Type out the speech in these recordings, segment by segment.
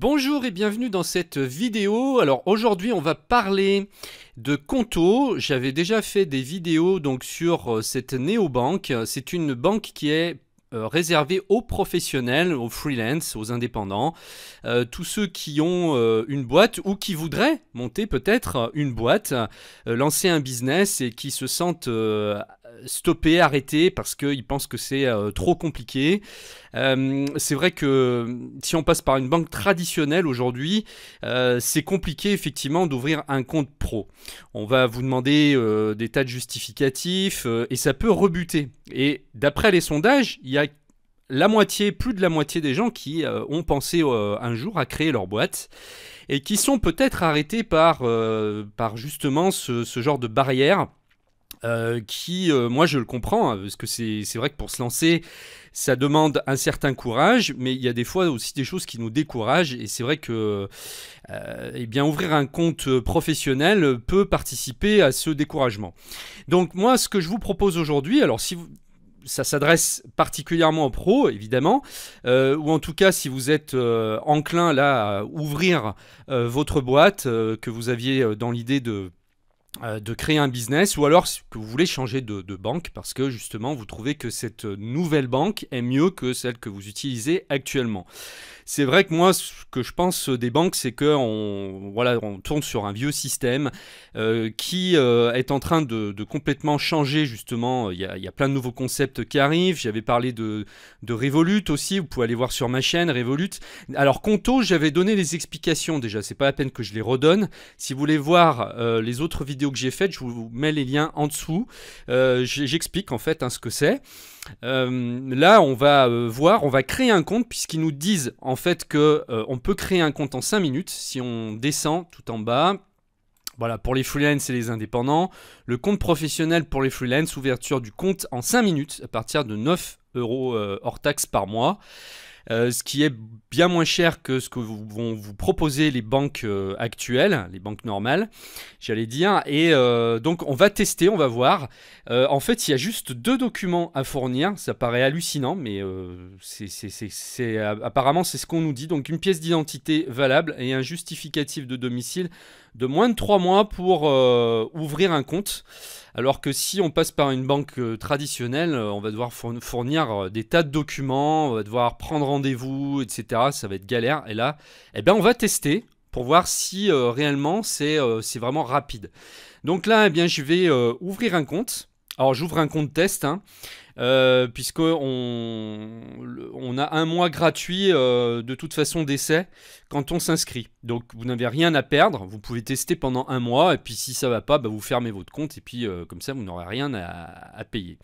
Bonjour et bienvenue dans cette vidéo. Alors aujourd'hui on va parler de Conto. J'avais déjà fait des vidéos donc sur cette néobanque. C'est une banque qui est réservée aux professionnels, aux freelance, aux indépendants, tous ceux qui ont une boîte ou qui voudraient monter peut-être une boîte, lancer un business et qui se sentent stoppés, arrêtés parce qu'ils pensent que c'est trop compliqué. C'est vrai que si on passe par une banque traditionnelle aujourd'hui, c'est compliqué effectivement d'ouvrir un compte pro. On va vous demander des tas de justificatifs et ça peut rebuter. Et d'après les sondages, il y a plus de la moitié des gens qui ont pensé un jour à créer leur boîte et qui sont peut-être arrêtés par justement ce genre de barrière. Moi je le comprends, hein, parce que c'est vrai que pour se lancer, ça demande un certain courage, mais il y a des fois aussi des choses qui nous découragent, et c'est vrai que eh bien, ouvrir un compte professionnel peut participer à ce découragement. Donc moi, ce que je vous propose aujourd'hui, alors si vous, ça s'adresse particulièrement aux pros, évidemment, ou en tout cas si vous êtes enclin là à ouvrir votre boîte, que vous aviez dans l'idée de créer un business, ou alors que vous voulez changer de banque parce que justement vous trouvez que cette nouvelle banque est mieux que celle que vous utilisez actuellement. C'est vrai que moi, ce que je pense des banques, c'est qu'on tourne sur un vieux système qui est en train de complètement changer justement. Il y a plein de nouveaux concepts qui arrivent. J'avais parlé de Revolut aussi, vous pouvez aller voir sur ma chaîne Revolut. Alors Conto, j'avais donné les explications déjà, c'est pas la peine que je les redonne. Si vous voulez voir les autres vidéos que j'ai faites, je vous mets les liens en dessous. J'explique en fait ce que c'est. Là on va on va créer un compte, puisqu'ils nous disent en fait que on peut créer un compte en 5 minutes si on descend tout en bas. Voilà, pour les freelance et les indépendants, le compte professionnel pour les freelance, ouverture du compte en 5 minutes à partir de 9 € hors taxe par mois. Ce qui est bien moins cher que ce que vont vous proposer les banques actuelles, les banques normales, j'allais dire. Et donc on va tester, on va voir. En fait, il y a juste 2 documents à fournir. Ça paraît hallucinant, mais apparemment c'est ce qu'on nous dit. Donc une pièce d'identité valable et un justificatif de domicile de moins de 3 mois pour ouvrir un compte. Alors que si on passe par une banque traditionnelle, on va devoir fournir des tas de documents, on va devoir prendre rendez-vous, etc. Ça va être galère. Et là, eh ben, on va tester pour voir si réellement c'est vraiment rapide. Donc là, eh bien, je vais ouvrir un compte. Alors j'ouvre un compte test, puisqu'on a un mois gratuit de toute façon d'essai quand on s'inscrit. Donc vous n'avez rien à perdre, vous pouvez tester pendant un mois, et puis si ça va pas, vous fermez votre compte, et puis comme ça vous n'aurez rien à payer.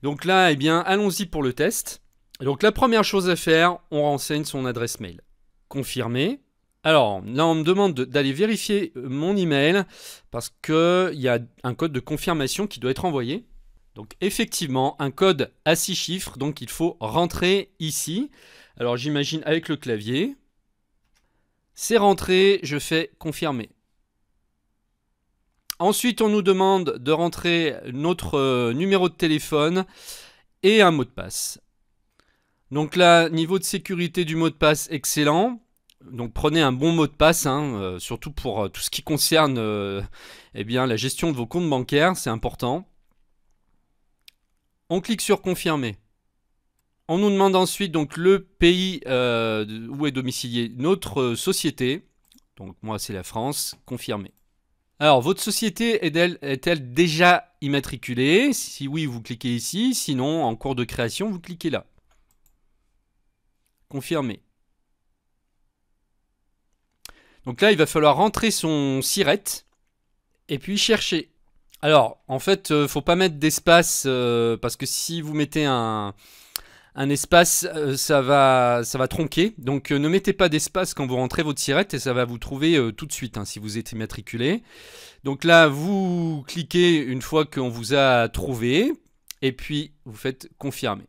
Donc là, eh bien, allons-y pour le test. Donc la première chose à faire, on renseigne son adresse mail. Confirmer. Alors là on me demande d'aller vérifier mon email parce qu'il y a un code de confirmation qui doit être envoyé. Donc effectivement un code à 6 chiffres, donc il faut rentrer ici. Alors j'imagine avec le clavier. C'est rentré, je fais confirmer. Ensuite on nous demande de rentrer notre numéro de téléphone et un mot de passe. Donc là, niveau de sécurité du mot de passe, excellent. Donc prenez un bon mot de passe, surtout pour tout ce qui concerne eh bien, la gestion de vos comptes bancaires, c'est important. On clique sur confirmer. On nous demande ensuite donc le pays où est domiciliée notre société. Donc moi c'est la France, confirmer. Alors votre société est-elle déjà immatriculée? Si oui, vous cliquez ici, sinon en cours de création, vous cliquez là. Confirmer. Donc là, il va falloir rentrer son SIRET et puis chercher. Alors, en fait, faut pas mettre d'espace parce que si vous mettez un espace, ça va tronquer. Donc, ne mettez pas d'espace quand vous rentrez votre SIRET et ça va vous trouver tout de suite si vous êtes immatriculé. Donc là, vous cliquez une fois qu'on vous a trouvé et puis vous faites confirmer.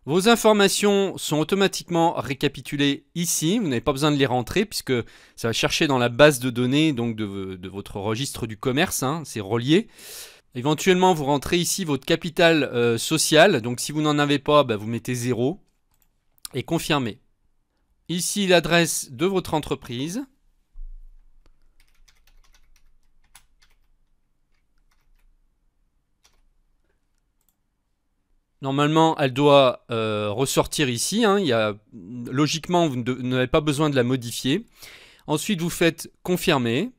Vos informations sont automatiquement récapitulées ici, vous n'avez pas besoin de les rentrer puisque ça va chercher dans la base de données donc de votre registre du commerce, c'est relié. Éventuellement vous rentrez ici votre capital social, donc si vous n'en avez pas, vous mettez 0 et confirmez. Ici, l'adresse de votre entreprise. Normalement, elle doit ressortir ici. Hein. Logiquement, vous n'avez pas besoin de la modifier. Ensuite, vous faites confirmer.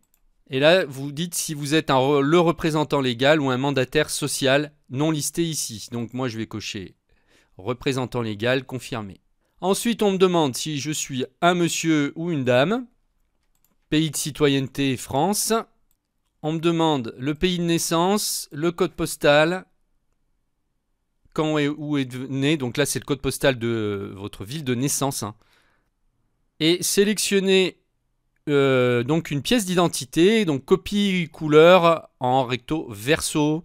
Et là, vous dites si vous êtes le représentant légal ou un mandataire social non listé ici. Donc moi, je vais cocher représentant légal, confirmer. Ensuite, on me demande si je suis un monsieur ou une dame. Pays de citoyenneté, France. On me demande le pays de naissance, le code postal, quand et où êtes né. Donc là, c'est le code postal de votre ville de naissance. Hein. Et sélectionnez donc une pièce d'identité, donc copie couleur en recto verso.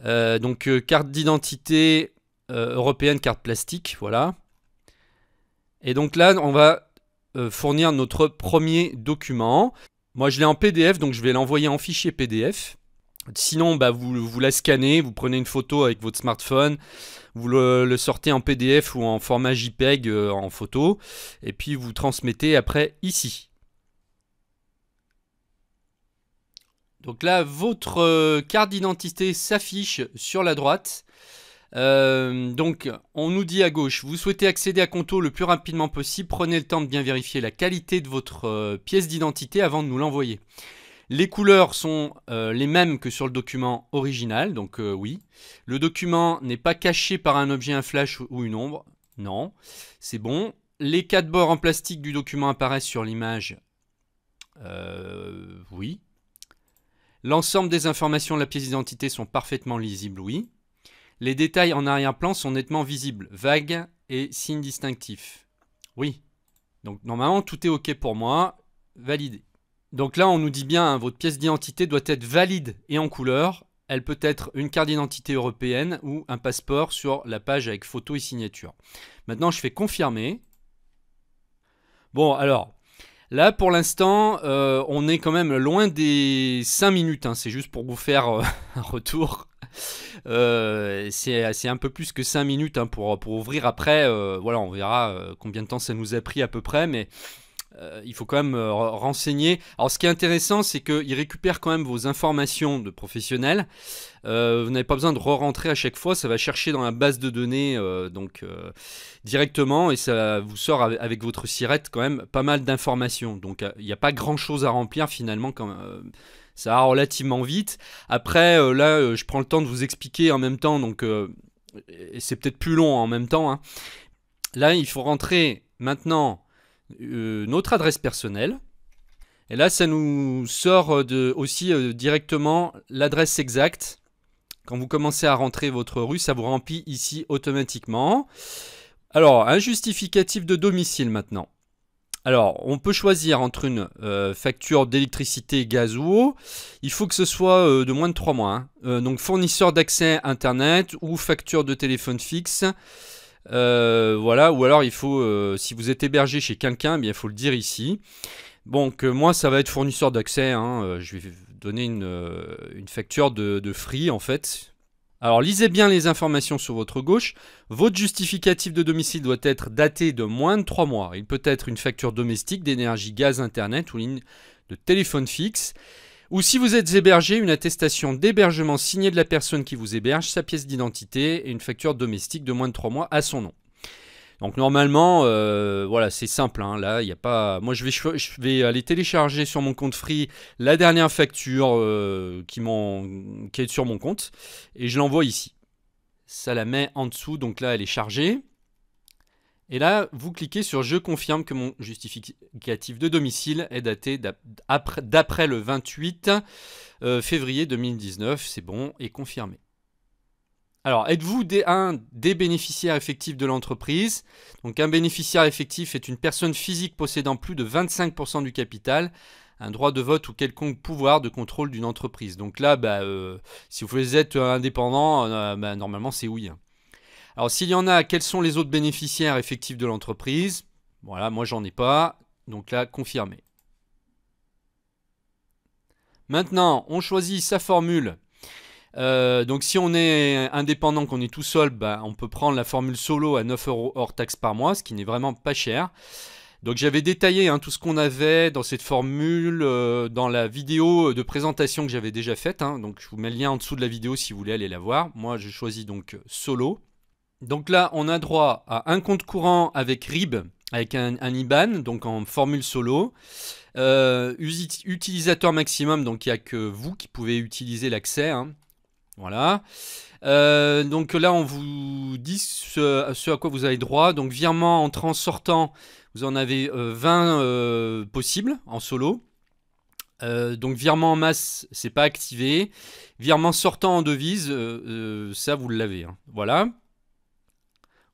Donc carte d'identité européenne, carte plastique, voilà. Et donc là, on va fournir notre premier document. Moi, je l'ai en PDF, donc je vais l'envoyer en fichier PDF. Sinon, bah, vous la scannez, vous prenez une photo avec votre smartphone, vous le sortez en PDF ou en format JPEG en photo, et puis vous transmettez après ici. Donc là, votre carte d'identité s'affiche sur la droite. Donc, on nous dit à gauche, vous souhaitez accéder à Conto le plus rapidement possible. Prenez le temps de bien vérifier la qualité de votre pièce d'identité avant de nous l'envoyer. Les couleurs sont les mêmes que sur le document original, donc oui. Le document n'est pas caché par un objet, un flash ou une ombre. Non, c'est bon. Les 4 bords en plastique du document apparaissent sur l'image. Oui. L'ensemble des informations de la pièce d'identité sont parfaitement lisibles, oui. Les détails en arrière-plan sont nettement visibles, vagues et signes distinctifs. Oui. Donc normalement, tout est OK pour moi. Validé. Donc là, on nous dit bien, hein, votre pièce d'identité doit être valide et en couleur. Elle peut être une carte d'identité européenne ou un passeport sur la page avec photo et signature. Maintenant, je fais confirmer. Bon, alors, là, pour l'instant, on est quand même loin des 5 minutes. Hein, c'est juste pour vous faire un retour. C'est un peu plus que 5 minutes hein, pour ouvrir après. Voilà, on verra combien de temps ça nous a pris à peu près, mais il faut quand même renseigner. Alors, ce qui est intéressant, c'est qu'il récupère quand même vos informations de professionnels. Vous n'avez pas besoin de re-rentrer à chaque fois. Ça va chercher dans la base de données directement et ça vous sort avec votre SIRET quand même pas mal d'informations. Donc, il n'y a pas grand-chose à remplir finalement quand ça va relativement vite. Après, là, je prends le temps de vous expliquer en même temps. Donc, c'est peut-être plus long en même temps. Hein. Là, il faut rentrer maintenant notre adresse personnelle. Et là, ça nous sort aussi directement l'adresse exacte. Quand vous commencez à rentrer votre rue, ça vous remplit ici automatiquement. Alors, un justificatif de domicile maintenant. Alors, on peut choisir entre une facture d'électricité, gaz ou eau. Il faut que ce soit de moins de 3 mois. Hein. Donc, fournisseur d'accès Internet ou facture de téléphone fixe. Voilà, ou alors il faut, si vous êtes hébergé chez quelqu'un, il faut le dire ici. Donc moi ça va être fournisseur d'accès, hein, je vais donner une facture de Free en fait. Alors lisez bien les informations sur votre gauche. Votre justificatif de domicile doit être daté de moins de 3 mois. Il peut être une facture domestique d'énergie, gaz, internet ou ligne de téléphone fixe. Ou si vous êtes hébergé, une attestation d'hébergement signée de la personne qui vous héberge, sa pièce d'identité et une facture domestique de moins de 3 mois à son nom. Donc normalement, voilà, c'est simple. Hein, là, il n'y a pas. Moi, je vais aller télécharger sur mon compte Free la dernière facture qui est sur mon compte et je l'envoie ici. Ça la met en dessous, donc là, elle est chargée. Et là, vous cliquez sur « Je confirme que mon justificatif de domicile est daté d'après le 28 février 2019. » C'est bon et confirmé. Alors, êtes-vous un des bénéficiaires effectifs de l'entreprise? Donc, un bénéficiaire effectif est une personne physique possédant plus de 25% du capital, un droit de vote ou quelconque pouvoir de contrôle d'une entreprise. Donc là, si vous êtes indépendant, normalement, c'est oui. Alors, s'il y en a, quels sont les autres bénéficiaires effectifs de l'entreprise? Voilà, moi, j'en ai pas. Donc là, confirmé. Maintenant, on choisit sa formule. Donc, si on est indépendant, qu'on est tout seul, on peut prendre la formule solo à 9 € hors taxe par mois, ce qui n'est vraiment pas cher. Donc j'avais détaillé tout ce qu'on avait dans cette formule, dans la vidéo de présentation que j'avais déjà faite. Donc je vous mets le lien en dessous de la vidéo si vous voulez aller la voir. Moi je choisis donc solo. Donc là on a droit à un compte courant avec RIB, avec un IBAN, donc en formule solo. Utilisateur maximum, donc il n'y a que vous qui pouvez utiliser l'accès. Voilà. Donc là on vous dit ce à quoi vous avez droit. Donc virement entrant sortant, vous en avez 20 possibles en solo. Donc virement en masse, c'est pas activé. Virement sortant en devise, ça vous l'avez. Voilà.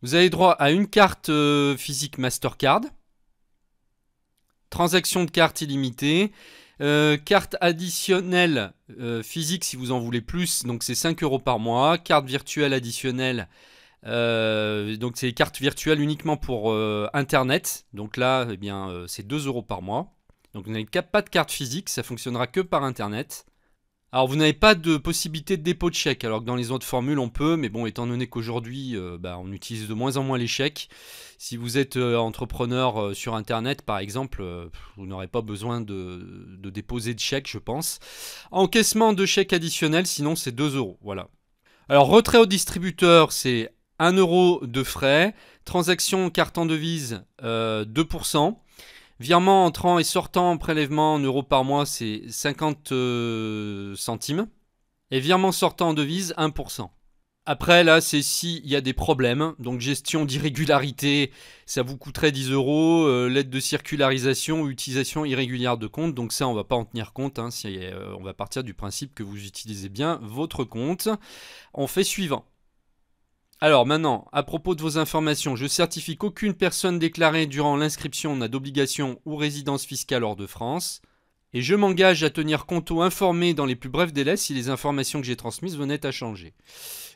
Vous avez droit à une carte physique Mastercard. Transaction de carte illimitée. Carte additionnelle physique si vous en voulez plus, donc c'est 5 € par mois. Carte virtuelle additionnelle, donc c'est carte virtuelle uniquement pour internet. Donc là, eh bien, c'est 2 € par mois. Donc vous n'avez pas de carte physique, ça fonctionnera que par internet. Alors vous n'avez pas de possibilité de dépôt de chèque, alors que dans les autres formules on peut, mais bon, étant donné qu'aujourd'hui on utilise de moins en moins les chèques, si vous êtes entrepreneur sur internet par exemple, vous n'aurez pas besoin de déposer de chèque je pense. Encaissement de chèque additionnel, sinon c'est 2 €, voilà. Alors retrait au distributeur, c'est 1 € de frais, transaction carte en devise 2%. Virement entrant et sortant en prélèvement en euros par mois, c'est 50 centimes. Et virement sortant en devise, 1%. Après, là, c'est s'il y a des problèmes. Donc, gestion d'irrégularité, ça vous coûterait 10 €. L'aide de circularisation ou utilisation irrégulière de compte. Donc, ça, on ne va pas en tenir compte. On va partir du principe que vous utilisez bien votre compte. On fait suivant. Alors maintenant, à propos de vos informations, je certifie qu'aucune personne déclarée durant l'inscription n'a d'obligation ou résidence fiscale hors de France. Et je m'engage à tenir Conto informé dans les plus brefs délais si les informations que j'ai transmises venaient à changer.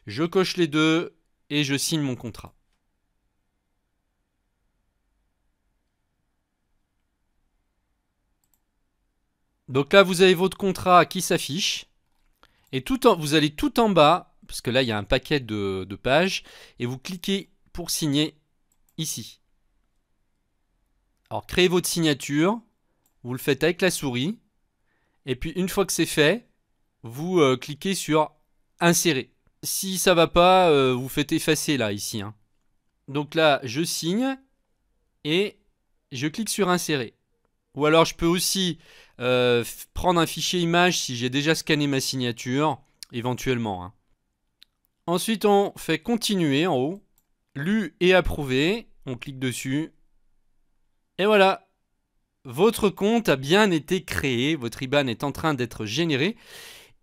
Je coche les deux et je signe mon contrat. Donc là, vous avez votre contrat qui s'affiche. Et vous allez tout en bas, parce que là, il y a un paquet de pages, et vous cliquez pour signer ici. Alors, créez votre signature, vous le faites avec la souris, et puis une fois que c'est fait, vous cliquez sur insérer. Si ça ne va pas, vous faites effacer là, ici. Donc là, je signe, et je clique sur insérer. Ou alors, je peux aussi prendre un fichier image si j'ai déjà scanné ma signature, éventuellement. Ensuite, on fait continuer en haut. Lu et approuvé. On clique dessus. Et voilà. Votre compte a bien été créé. Votre IBAN est en train d'être généré.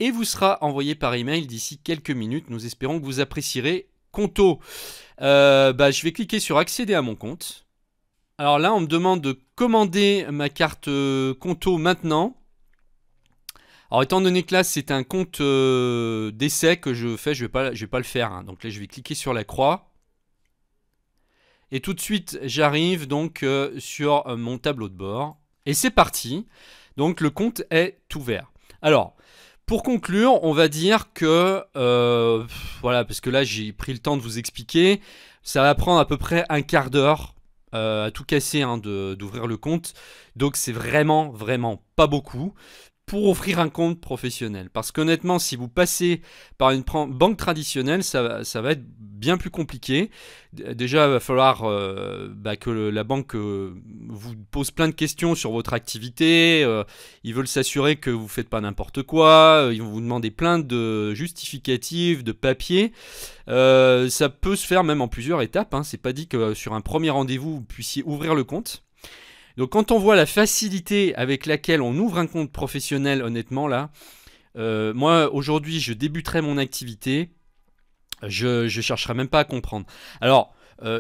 Et vous sera envoyé par email d'ici quelques minutes. Nous espérons que vous apprécierez Conto. Je vais cliquer sur accéder à mon compte. Alors là, on me demande de commander ma carte Conto maintenant. Alors étant donné que là c'est un compte d'essai que je fais, je vais pas le faire. Donc là je vais cliquer sur la croix. Et tout de suite j'arrive donc sur mon tableau de bord. Et c'est parti. Donc le compte est ouvert. Alors pour conclure, on va dire que voilà, parce que là j'ai pris le temps de vous expliquer. Ça va prendre à peu près un quart d'heure à tout casser d'ouvrir le compte. Donc c'est vraiment pas beaucoup pour offrir un compte professionnel. Parce qu'honnêtement, si vous passez par une banque traditionnelle, ça va être bien plus compliqué. Déjà, il va falloir que la banque vous pose plein de questions sur votre activité. Ils veulent s'assurer que vous ne faites pas n'importe quoi. Ils vont vous demander plein de justificatifs, de papiers. Ça peut se faire même en plusieurs étapes. C'est pas dit que sur un premier rendez-vous, vous puissiez ouvrir le compte. Donc quand on voit la facilité avec laquelle on ouvre un compte professionnel, honnêtement là, moi aujourd'hui je débuterai mon activité, je chercherai même pas à comprendre. Alors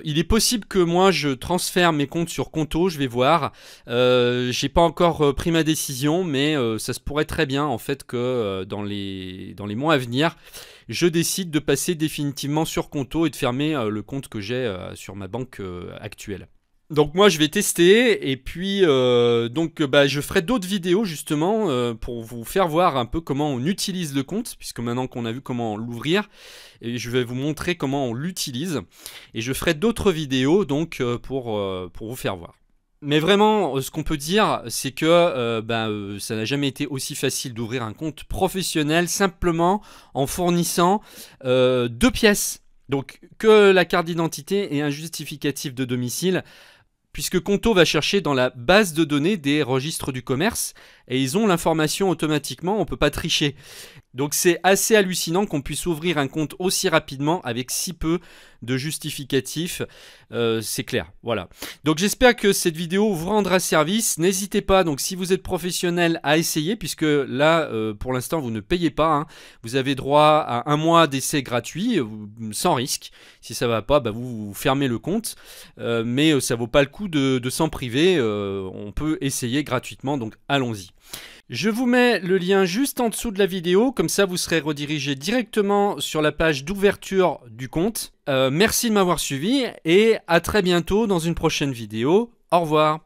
il est possible que moi je transfère mes comptes sur Conto, je vais voir. J'ai pas encore pris ma décision, mais ça se pourrait très bien en fait que dans les mois à venir, je décide de passer définitivement sur Conto et de fermer le compte que j'ai sur ma banque actuelle. Donc moi je vais tester et puis je ferai d'autres vidéos justement pour vous faire voir un peu comment on utilise le compte, puisque maintenant qu'on a vu comment l'ouvrir, et je vais vous montrer comment on l'utilise, et je ferai d'autres vidéos donc pour vous faire voir. Mais vraiment, ce qu'on peut dire, c'est que ça n'a jamais été aussi facile d'ouvrir un compte professionnel simplement en fournissant 2 pièces. Donc que la carte d'identité et un justificatif de domicile, puisque Conto va chercher dans la base de données des registres du commerce et ils ont l'information automatiquement, on ne peut pas tricher. Donc c'est assez hallucinant qu'on puisse ouvrir un compte aussi rapidement avec si peu de justificatifs, c'est clair, voilà. Donc j'espère que cette vidéo vous rendra service, n'hésitez pas, donc si vous êtes professionnel, à essayer, puisque là, pour l'instant, vous ne payez pas, hein. Vous avez droit à 1 mois d'essai gratuit, sans risque. Si ça ne va pas, vous fermez le compte, mais ça ne vaut pas le coup de s'en priver, on peut essayer gratuitement, donc allons-y. Je vous mets le lien juste en dessous de la vidéo, comme ça vous serez redirigé directement sur la page d'ouverture du compte. Merci de m'avoir suivi et à très bientôt dans une prochaine vidéo. Au revoir.